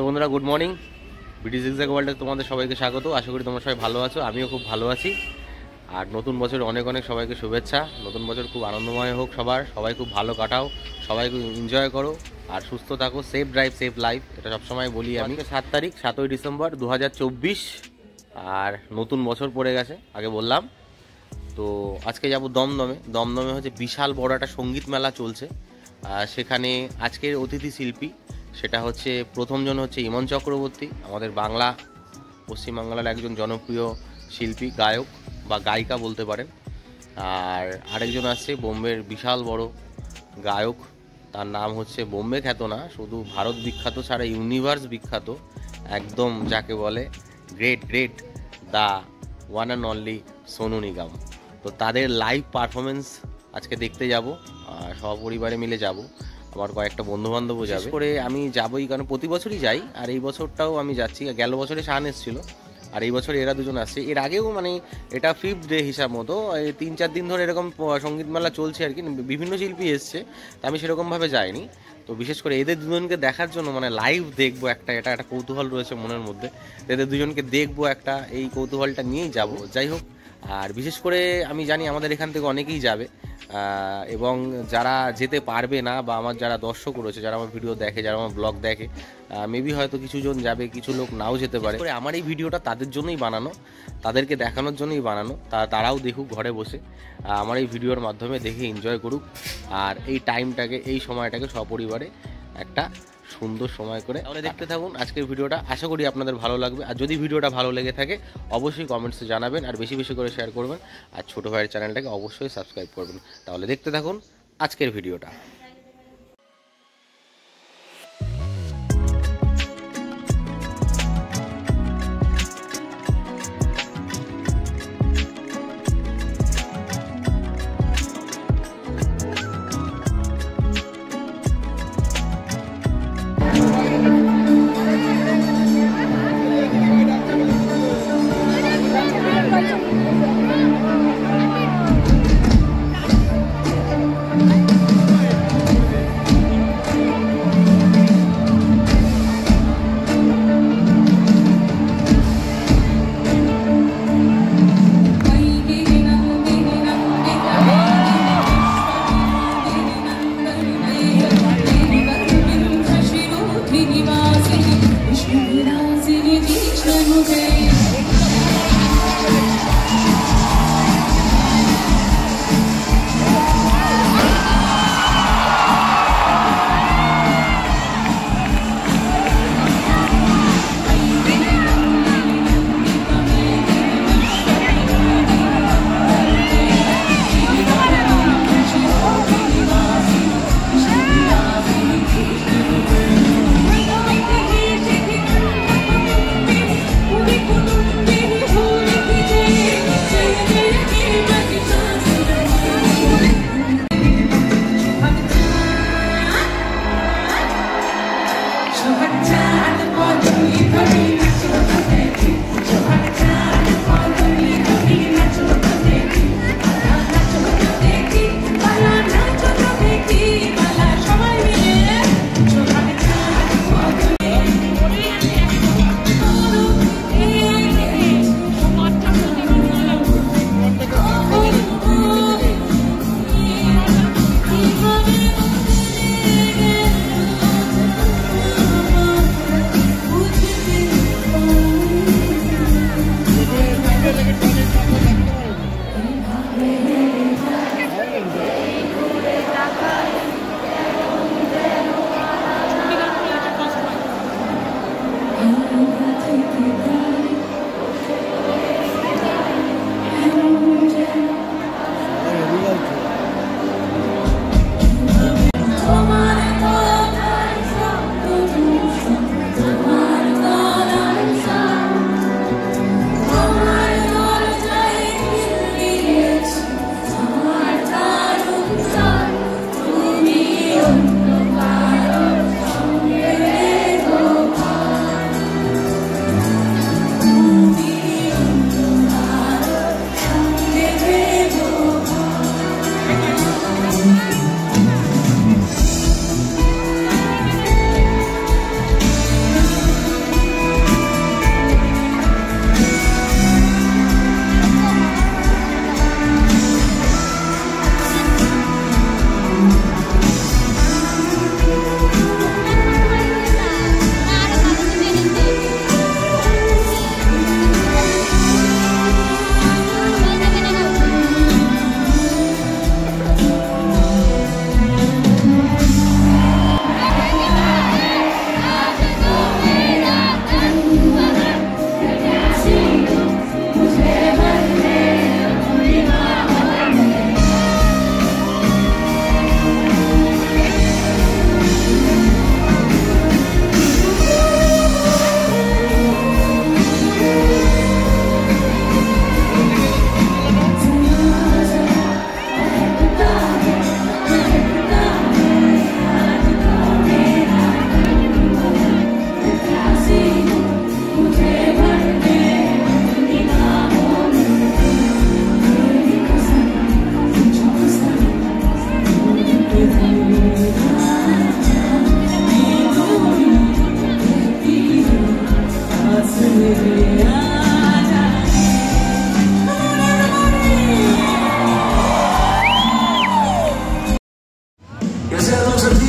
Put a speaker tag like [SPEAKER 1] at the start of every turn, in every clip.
[SPEAKER 1] বন্ধুরা, good morning. BD zigzag ওয়ার্ল্ডে তোমাদের সবাইকে স্বাগত। আশা করি তোমরা সবাই ভালো আছো, আমিও খুব ভালো আছি। আর নতুন বছর অনেক অনেক সবাইকে শুভেচ্ছা। নতুন বছর খুব আনন্দময় হোক সবাই খুব ভালো কাটাও, সবাই খুব এনজয় করো আর সুস্থ থাকো। সেফ ড্রাইভ সেফ লাইফ, এটা সবসময় বলি আমি। 7 তারিখ 7ই ডিসেম্বর 2024, আর নতুন বছর পড়ে গেছে আগে বললাম। তো আজকে যাব দমদমে হচ্ছে বিশাল বড় একটা সঙ্গীত মেলা চলছে। সেখানে আজকের অতিথি শিল্পী সেটা হচ্ছে প্রথমজন হচ্ছে ইমন চক্রবর্তী, আমাদের পশ্চিমবাংলার একজন জনপ্রিয় শিল্পী, গায়ক বা গায়িকা বলতে পারেন। আর আরেকজন আসছে বোম্বের বিশাল বড় গায়ক, তার নাম হচ্ছে বোম্বে খ্যাত না, শুধু ভারত বিখ্যাত ছাড়া ইউনিভার্স বিখ্যাত, একদম যাকে বলে great the one and only Sonu Nigam. তো তাদের লাইভ পারফরমেন্স আজকে দেখতে যাব, সপরিবারে মিলে যাব। আমার কয়েকটা বন্ধুবান্ধবও যাবে করে, আমি যাবই কারণ প্রতি বছরই যাই, আর এই বছরটাও আমি যাচ্ছি। গেল বছরে শাহান এসেছিল, আর এই বছর এরা দুজন আসছে। এর আগেও মানে এটা 5th ডে হিসাব মতো 3-4 দিন ধরে এরকম সঙ্গীত মেলা চলছে আর কি, বিভিন্ন শিল্পী এসছে। তা আমি সেরকমভাবে যাইনি। তো বিশেষ করে এদের দুজনকে দেখার জন্য মানে লাইভ দেখবো, এটা একটা কৌতূহল রয়েছে মনের মধ্যে। এদের দুজনকে দেখবো, এই কৌতূহলটা নিয়েই যাব। যাই হোক, আর বিশেষ করে আমি জানি আমাদের এখান থেকে অনেকেই যাবে, এবং যারা যেতে পারবে না বা আমার যারা দর্শক রয়েছে, যারা আমার ভিডিও দেখে, যারা আমার ব্লগ দেখে, মেবি হয়তো কিছুজন যাবে, কিছু লোক নাও যেতে পারে। আমার এই ভিডিওটা তাদের জন্যই বানানো, তাদেরকে দেখানোর জন্যই বানানো। তারাও দেখুক ঘরে বসে, আমার এই ভিডিওর মাধ্যমে দেখে এনজয় করুক, আর এই টাইমটাকে, এই সময়টাকে সপরিবারে একটা সুন্দর সময় করে। তাহলে দেখতে থাকুন আজকের ভিডিওটা, আশা করি আপনাদের ভালো লাগবে। আর যদি ভিডিওটা ভালো লেগে থাকে অবশ্যই কমেন্টসে জানাবেন, আর বেশি বেশি করে শেয়ার করবেন, আর ছোটো ভাইয়ের চ্যানেলটাকে অবশ্যই সাবস্ক্রাইব করবেন। তাহলে দেখতে থাকুন আজকের ভিডিওটা।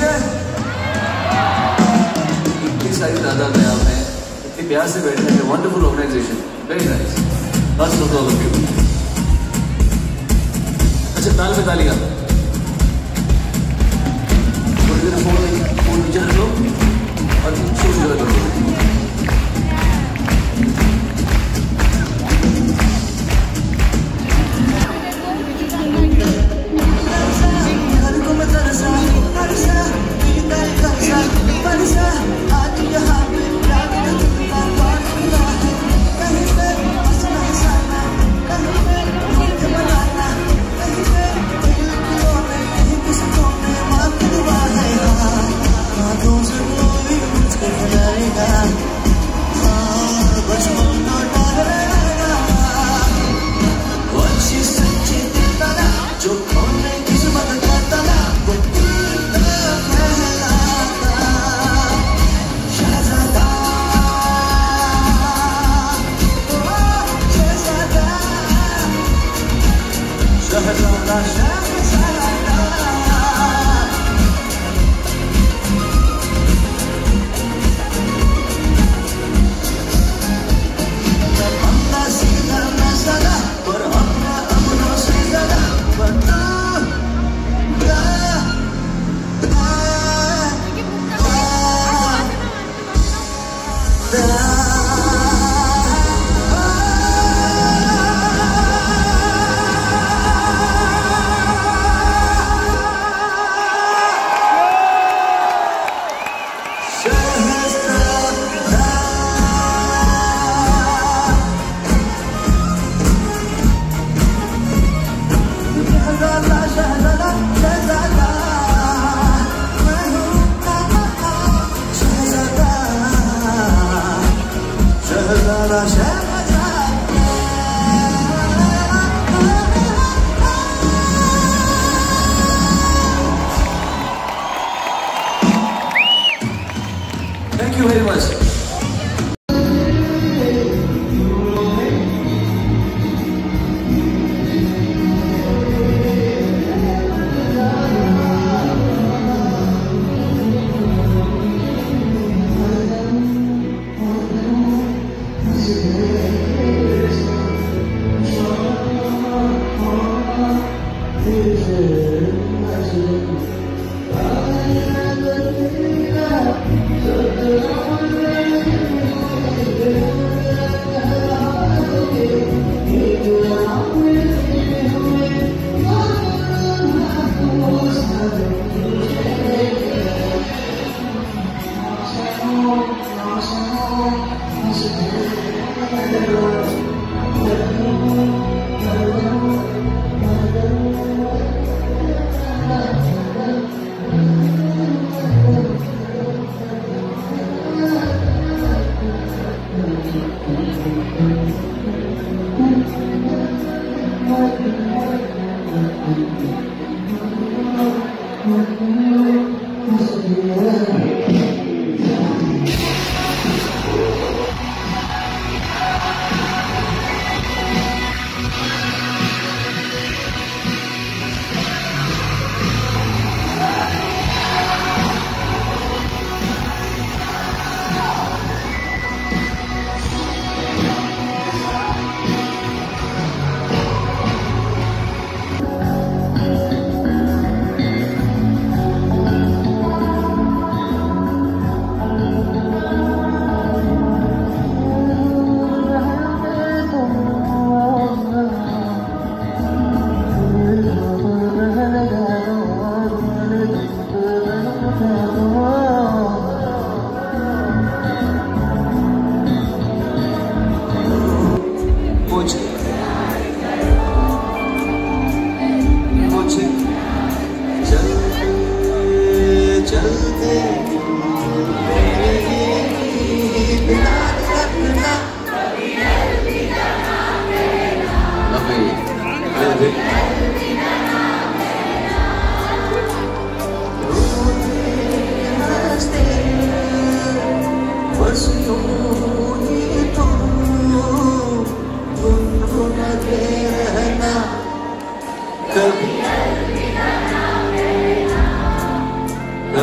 [SPEAKER 2] है। इतनी सारी तादाद में आप हैं, इतने प्यार से बैठने में, वंडरफुल ऑर्गेनाइजेशन, वेरी नाइस, बस ऑफ ऑल ऑफ यू। अच्छा ताल पे तालियां, थोड़ी देर फोन नीचे रख लो और शो शुरू करो। Thank you very much.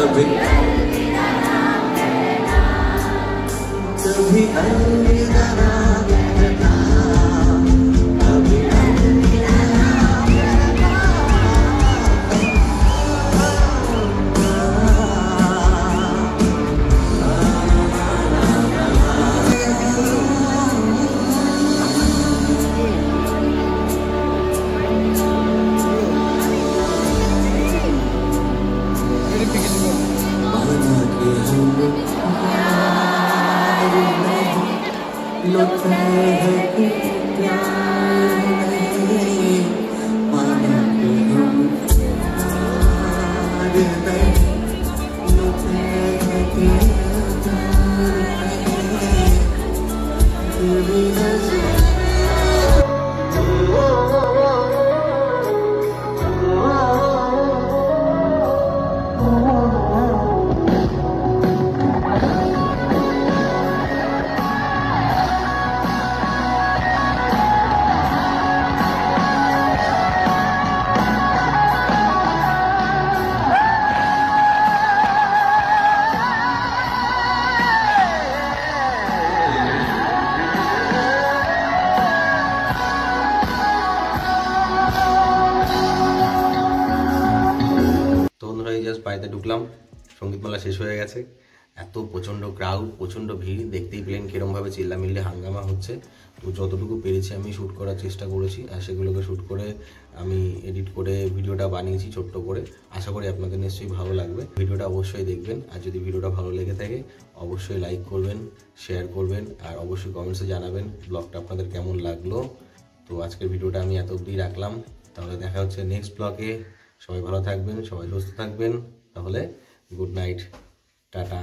[SPEAKER 2] कभी कभी अलविदा ना कहना, कभी अलविदा ना माना कि हम लुटे हैं कि प्यार नहीं, माना कि हम प्यार नहीं, लुटे हैं कि प्यार नहीं, तेरी नज़र
[SPEAKER 1] তো বন্ধুরা এই জাস্ট বাড়িতে ঢুকলাম, সঙ্গীতমালা শেষ হয়ে গেছে। এত প্রচণ্ড ক্রাউড, প্রচণ্ড ভিড়, দেখতেই পেলেন কিরমভাবে চিল্লামিল্লি হাঙ্গামা হচ্ছে। তো যতটুকু পেরেছি আমি শ্যুট করার চেষ্টা করেছি, আর সেগুলোকে শ্যুট করে আমি এডিট করে ভিডিওটা বানিয়েছি ছোট্ট করে। আশা করি আপনাদের নিশ্চয়ই ভালো লাগবে। ভিডিওটা অবশ্যই দেখবেন, আর যদি ভিডিওটা ভালো লেগে থাকে অবশ্যই লাইক করবেন, শেয়ার করবেন, আর অবশ্যই কমেন্টসে জানাবেন ব্লগটা আপনাদের কেমন লাগলো। তো আজকের ভিডিওটা আমি এত অবধি রাখলাম, তাহলে দেখা হচ্ছে নেক্সট ব্লগে। সবাই ভালো থাকবেন, সবাই সুস্থ থাকবেন। তাহলে গুড নাইট, টাটা।